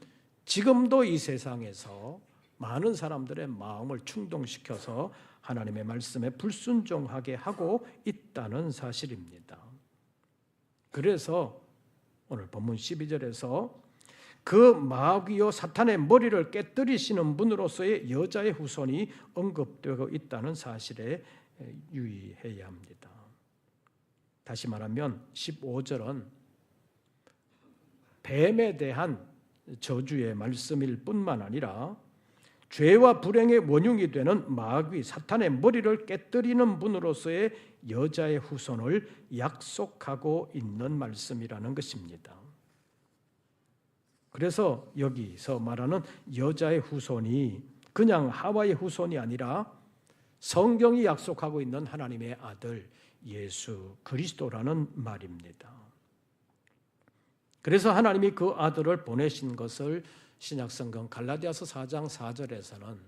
Speaker 1: 지금도 이 세상에서 많은 사람들의 마음을 충동시켜서 하나님의 말씀에 불순종하게 하고 있다는 사실입니다. 그래서 오늘 본문 12절에서 그 마귀요 사탄의 머리를 깨뜨리시는 분으로서의 여자의 후손이 언급되고 있다는 사실에 유의해야 합니다. 다시 말하면 15절은 뱀에 대한 저주의 말씀일 뿐만 아니라 죄와 불행의 원흉이 되는 마귀 사탄의 머리를 깨뜨리는 분으로서의 여자의 후손을 약속하고 있는 말씀이라는 것입니다. 그래서 여기서 말하는 여자의 후손이 그냥 하와의 후손이 아니라 성경이 약속하고 있는 하나님의 아들 예수 그리스도라는 말입니다. 그래서 하나님이 그 아들을 보내신 것을 신약성경 갈라디아서 4장 4절에서는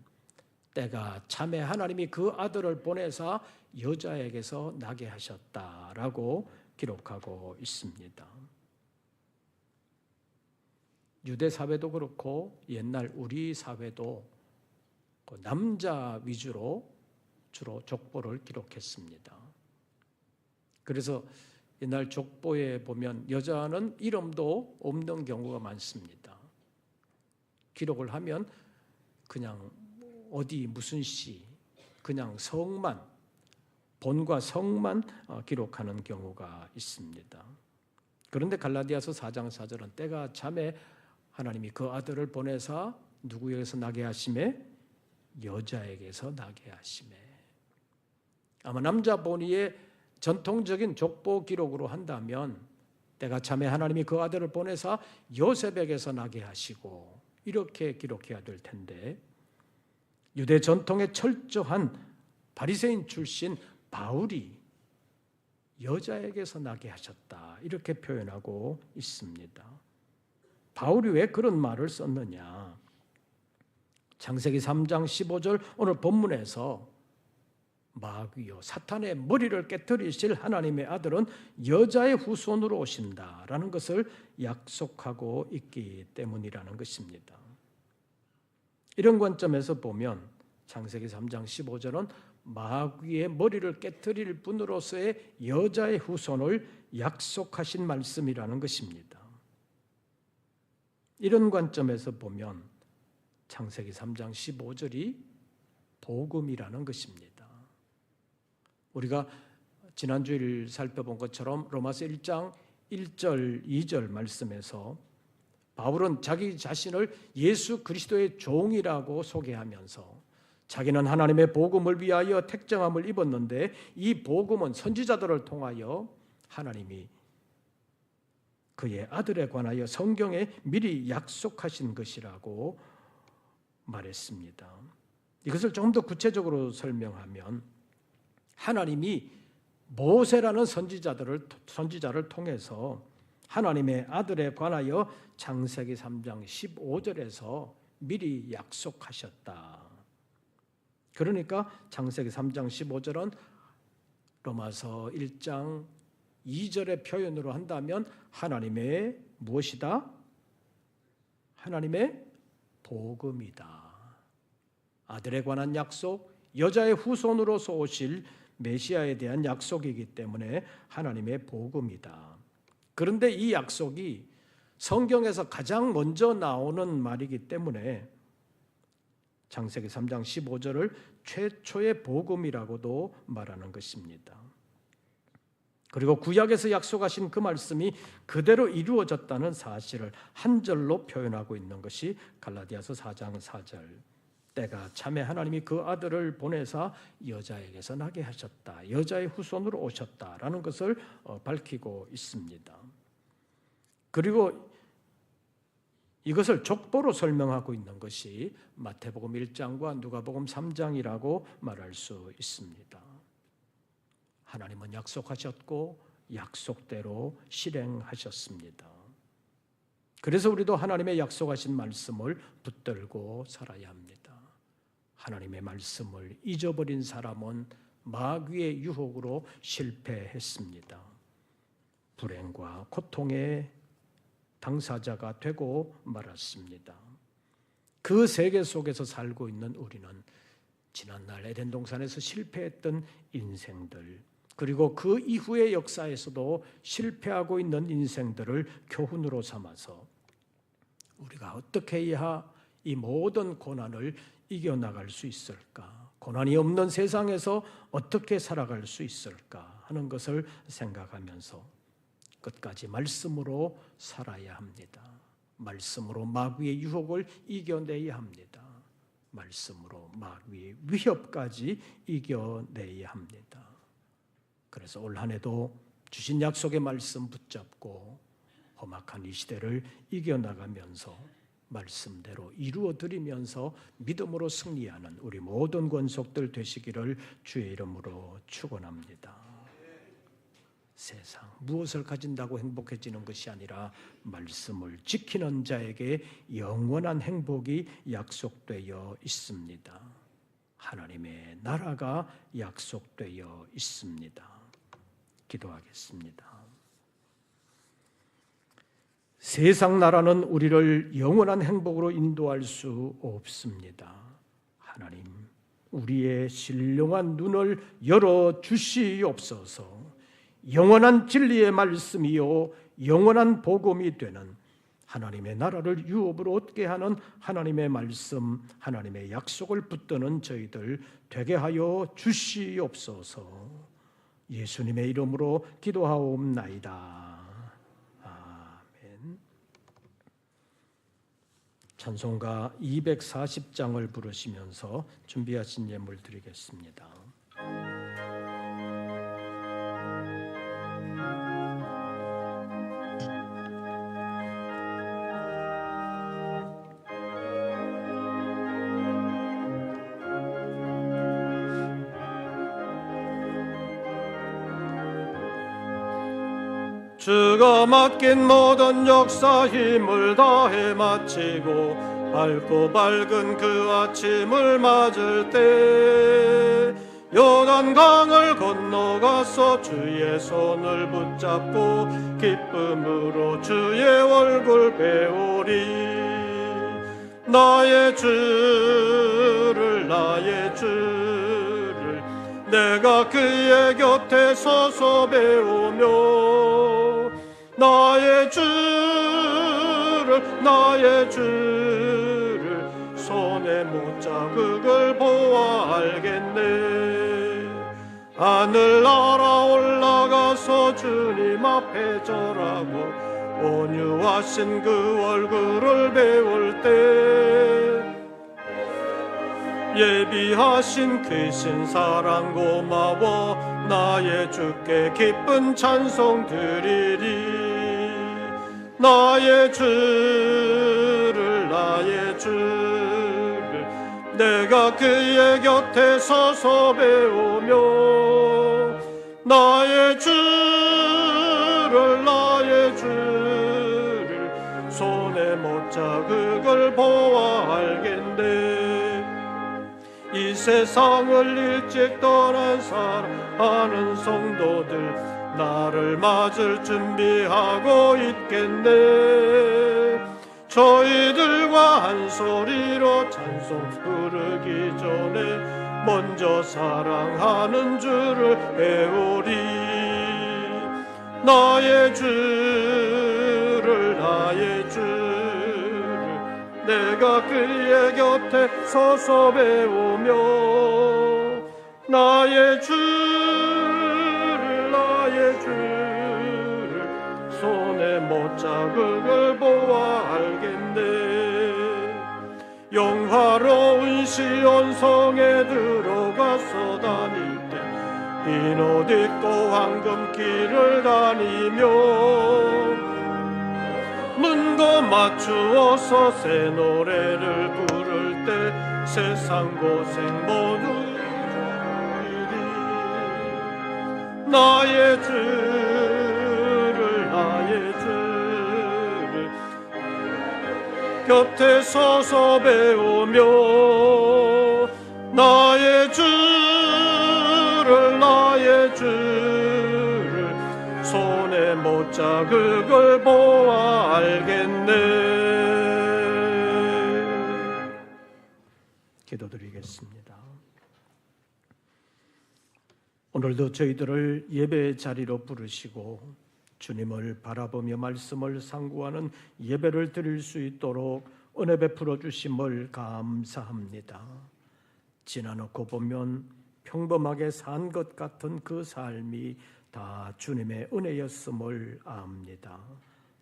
Speaker 1: 때가 참에 하나님이 그 아들을 보내사 여자에게서 나게 하셨다라고 기록하고 있습니다. 유대 사회도 그렇고 옛날 우리 사회도 남자 위주로 주로 족보를 기록했습니다. 그래서 옛날 족보에 보면 여자는 이름도 없는 경우가 많습니다. 기록을 하면 그냥 어디 무슨 씨, 그냥 성만, 본과 성만 기록하는 경우가 있습니다. 그런데 갈라디아서 4장 4절은 때가 참에 하나님이 그 아들을 보내사 누구에게서 나게 하심에? 여자에게서 나게 하심에. 아마 남자 본위의 전통적인 족보 기록으로 한다면 때가 참에 하나님이 그 아들을 보내사 요셉에게서 나게 하시고 이렇게 기록해야 될 텐데 유대 전통에 철저한 바리새인 출신 바울이 여자에게서 나게 하셨다 이렇게 표현하고 있습니다. 바울이 왜 그런 말을 썼느냐? 창세기 3장 15절 오늘 본문에서 마귀요 사탄의 머리를 깨뜨리실 하나님의 아들은 여자의 후손으로 오신다라는 것을 약속하고 있기 때문이라는 것입니다. 이런 관점에서 보면 창세기 3장 15절은 마귀의 머리를 깨뜨릴 분으로서의 여자의 후손을 약속하신 말씀이라는 것입니다. 이런 관점에서 보면 창세기 3장 15절이 복음이라는 것입니다. 우리가 지난주일 살펴본 것처럼 로마서 1장 1절 2절 말씀에서 바울은 자기 자신을 예수 그리스도의 종이라고 소개하면서 자기는 하나님의 복음을 위하여 택정함을 입었는데 이 복음은 선지자들을 통하여 하나님이 그의 아들에 관하여 성경에 미리 약속하신 것이라고 말했습니다. 이것을 조금 더 구체적으로 설명하면 하나님이 모세라는 선지자를 통해서 하나님의 아들에 관하여 창세기 3장 15절에서 미리 약속하셨다. 그러니까 창세기 3장 15절은 로마서 1장 2절의 표현으로 한다면 하나님의 무엇이다? 하나님의 복음이다. 아들에 관한 약속, 여자의 후손으로서 오실 메시아에 대한 약속이기 때문에 하나님의 복음이다. 그런데 이 약속이 성경에서 가장 먼저 나오는 말이기 때문에 창세기 3장 15절을 최초의 복음이라고도 말하는 것입니다. 그리고 구약에서 약속하신 그 말씀이 그대로 이루어졌다는 사실을 한 절로 표현하고 있는 것이 갈라디아서 4장 4절. 때가 참에 하나님이 그 아들을 보내사 여자에게서 나게 하셨다. 여자의 후손으로 오셨다라는 것을 밝히고 있습니다. 그리고 이것을 족보로 설명하고 있는 것이 마태복음 1장과 누가복음 3장이라고 말할 수 있습니다. 하나님은 약속하셨고 약속대로 실행하셨습니다. 그래서 우리도 하나님의 약속하신 말씀을 붙들고 살아야 합니다. 하나님의 말씀을 잊어버린 사람은 마귀의 유혹으로 실패했습니다. 불행과 고통의 당사자가 되고 말았습니다. 그 세계 속에서 살고 있는 우리는 지난날 에덴 동산에서 실패했던 인생들, 그리고 그 이후의 역사에서도 실패하고 있는 인생들을 교훈으로 삼아서 우리가 어떻게 해야 이 모든 고난을 이겨나갈 수 있을까? 고난이 없는 세상에서 어떻게 살아갈 수 있을까? 하는 것을 생각하면서 끝까지 말씀으로 살아야 합니다. 말씀으로 마귀의 유혹을 이겨내야 합니다. 말씀으로 마귀의 위협까지 이겨내야 합니다. 그래서 올 한 해도 주신 약속의 말씀 붙잡고 험악한 이 시대를 이겨나가면서 말씀대로 이루어드리면서 믿음으로 승리하는 우리 모든 권속들 되시기를 주의 이름으로 축원합니다. 세상 무엇을 가진다고 행복해지는 것이 아니라 말씀을 지키는 자에게 영원한 행복이 약속되어 있습니다. 하나님의 나라가 약속되어 있습니다. 기도하겠습니다. 세상 나라는 우리를 영원한 행복으로 인도할 수 없습니다. 하나님, 우리의 신령한 눈을 열어 주시옵소서. 영원한 진리의 말씀이요 영원한 복음이 되는 하나님의 나라를 유업으로 얻게 하는 하나님의 말씀, 하나님의 약속을 붙드는 저희들 되게 하여 주시옵소서. 예수님의 이름으로 기도하옵나이다. 아멘. 찬송가 240장을 부르시면서 준비하신 예물 드리겠습니다.
Speaker 2: 주가 맡긴 모든 역사 힘을 다해 마치고 밝고 밝은 그 아침을 맞을 때 요단강을 건너가서 주의 손을 붙잡고 기쁨으로 주의 얼굴 배우리. 나의 주를 내가 그의 곁에 서서 배우며 나의 주를 손에 못자국을 보아 알겠네. 하늘 날아 올라가서 주님 앞에 절하고 온유하신 그 얼굴을 배울 때 예비하신 크신 사랑 고마워 나의 주께 기쁜 찬송 드리리. 나의 주를 내가 그의 곁에 서서 배우며 나의 주를 손에 못자국을 보아 알겠네. 이 세상을 일찍 떠난 사랑하는 성도들 나를 맞을 준비하고 있겠네. 저희들과 한 소리로 찬송 부르기 전에 먼저 사랑하는 주를 배우리. 나의 주를 내가 그의 곁에 서서 배우며 나의 주를 손에 못자국을 보아 알겠네. 영화로운 시온성에 들어가서 다닐 때 흰 옷 입고 황금길을 다니며 문고 맞추어서 새 노래를 부를 때 세상 고생 모두 잊어버리리. 나의 주를 곁에 서서 배우며 나의 주를 손에 못자국을 보아 알겠네.
Speaker 1: 기도드리겠습니다. 오늘도 저희들을 예배의 자리로 부르시고 주님을 바라보며 말씀을 상고하는 예배를 드릴 수 있도록 은혜 베풀어 주심을 감사합니다. 지나놓고 보면 평범하게 산 것 같은 그 삶이 다 주님의 은혜였음을 압니다.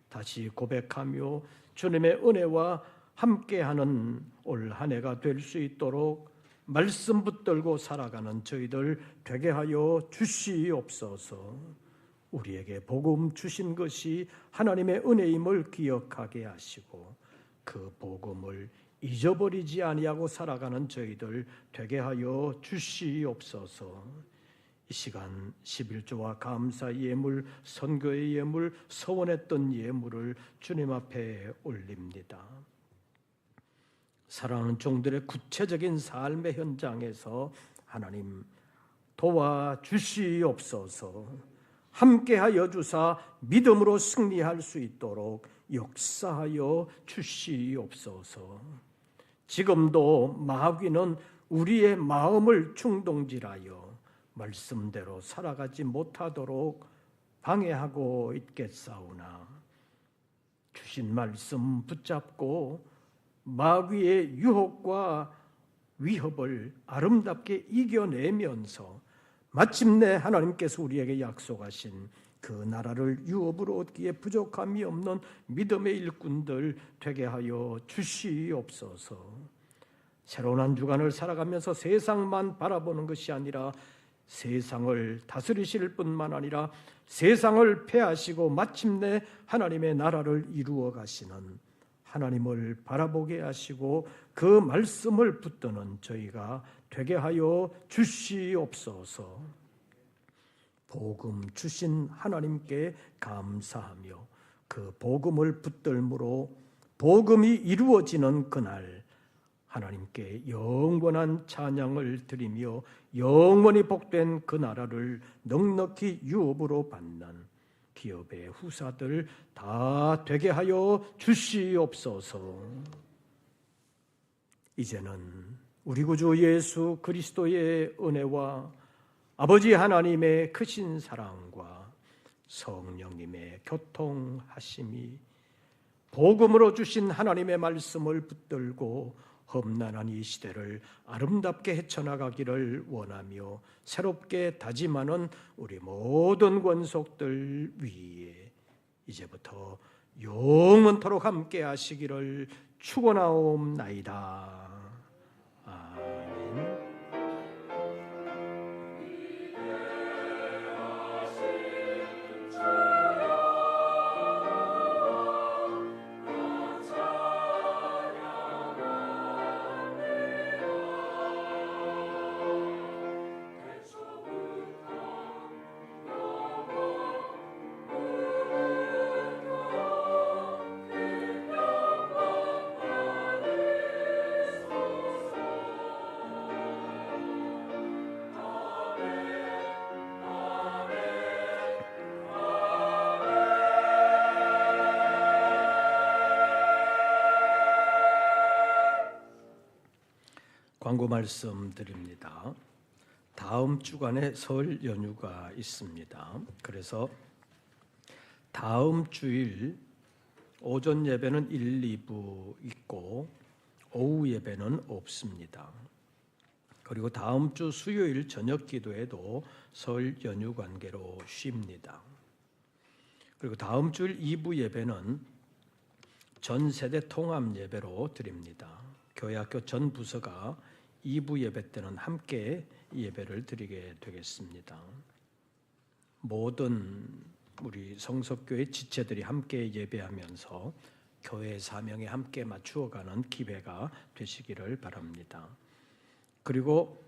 Speaker 1: 다시 고백하며 주님의 은혜와 함께하는 올 한 해가 될 수 있도록 말씀 붙들고 살아가는 저희들 되게 하여 주시옵소서. 우리에게 복음 주신 것이 하나님의 은혜임을 기억하게 하시고 그 복음을 잊어버리지 아니하고 살아가는 저희들 되게 하여 주시옵소서. 이 시간 11조와 감사 예물, 선교의 예물, 서원했던 예물을 주님 앞에 올립니다. 사랑하는 종들의 구체적인 삶의 현장에서 하나님 도와주시옵소서. 함께하여 주사 믿음으로 승리할 수 있도록 역사하여 주시옵소서. 지금도 마귀는 우리의 마음을 충동질하여 말씀대로 살아가지 못하도록 방해하고 있겠사오나 주신 말씀 붙잡고 마귀의 유혹과 위협을 아름답게 이겨내면서 마침내 하나님께서 우리에게 약속하신 그 나라를 유업으로 얻기에 부족함이 없는 믿음의 일꾼들 되게 하여 주시옵소서. 새로운 한 주간을 살아가면서 세상만 바라보는 것이 아니라 세상을 다스리실 뿐만 아니라 세상을 패하시고 마침내 하나님의 나라를 이루어 가시는 하나님을 바라보게 하시고 그 말씀을 붙드는 저희가 되게 하여 주시옵소서. 복음 주신 하나님께 감사하며 그 복음을 붙들므로 복음이 이루어지는 그날 하나님께 영원한 찬양을 드리며 영원히 복된 그 나라를 넉넉히 유업으로 받는 기업의 후사들 다 되게 하여 주시옵소서. 이제는 우리 구주 예수 그리스도의 은혜와 아버지 하나님의 크신 사랑과 성령님의 교통하심이 복음으로 주신 하나님의 말씀을 붙들고 험난한 이 시대를 아름답게 헤쳐나가기를 원하며 새롭게 다짐하는 우리 모든 권속들 위에 이제부터 영원토록 함께 하시기를 축원하옵나이다. 아멘. 광고 말씀드립니다. 다음 주간에 설 연휴가 있습니다. 그래서 다음 주일 오전 예배는 1, 2부 있고 오후 예배는 없습니다. 그리고 다음 주 수요일 저녁 기도에도 설 연휴 관계로 쉽니다. 그리고 다음 주일 2부 예배는 전 세대 통합 예배로 드립니다. 교회학교 전 부서가 2부 예배 때는 함께 예배를 드리게 되겠습니다. 모든 우리 성석교회 지체들이 함께 예배하면서 교회의 사명에 함께 맞추어가는 기회가 되시기를 바랍니다. 그리고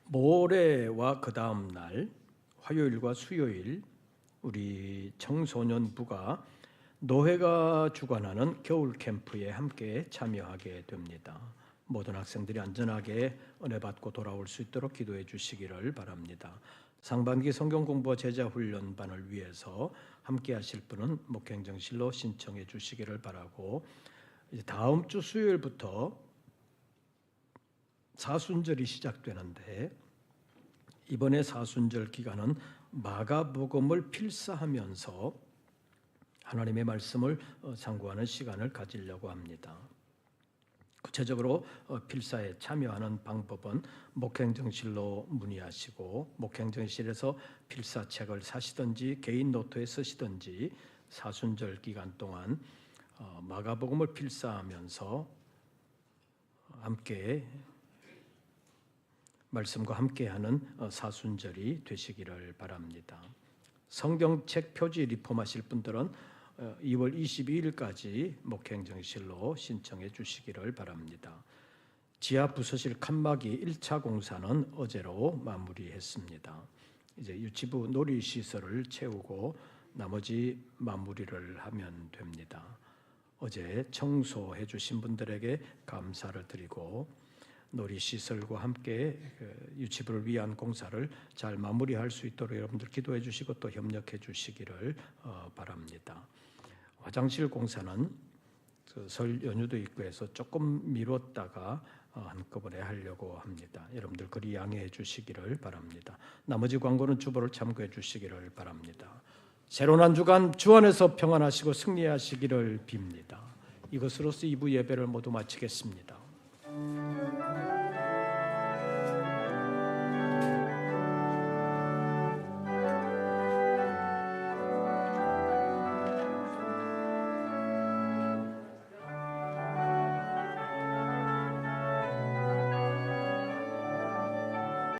Speaker 1: 모레와 그 다음 날 화요일과 수요일 우리 청소년부가 노회가 주관하는 겨울 캠프에 함께 참여하게 됩니다. 모든 학생들이 안전하게 은혜 받고 돌아올 수 있도록 기도해 주시기를 바랍니다. 상반기 성경 공부와 제자 훈련반을 위해서 함께 하실 분은 목행정실로 신청해 주시기를 바라고, 이제 다음 주 수요일부터 사순절이 시작되는데 이번에 사순절 기간은 마가복음을 필사하면서 하나님의 말씀을 상고하는 시간을 가지려고 합니다. 구체적으로 필사에 참여하는 방법은 목행정실로 문의하시고 목행정실에서 필사책을 사시든지 개인 노트에 쓰시든지 사순절 기간 동안 마가복음을 필사하면서 함께 말씀과 함께하는 사순절이 되시기를 바랍니다. 성경책 표지 리폼하실 분들은 2월 22일까지 목행정실로 신청해 주시기를 바랍니다. 지하 부서실 칸막이 1차 공사는 어제로 마무리했습니다. 이제 유치부 놀이시설을 채우고 나머지 마무리를 하면 됩니다. 어제 청소해 주신 분들에게 감사를 드리고 놀이시설과 함께 유치부를 위한 공사를 잘 마무리할 수 있도록 여러분들 기도해 주시고 또 협력해 주시기를 바랍니다. 화장실 공사는 설 연휴도 있고 해서 조금 미뤘다가 한꺼번에 하려고 합니다. 여러분들 그리 양해해 주시기를 바랍니다. 나머지 광고는 주보를 참고해 주시기를 바랍니다. 새로운 한 주간 주 안에서 평안하시고 승리하시기를 빕니다. 이것으로서 2부 예배를 모두 마치겠습니다.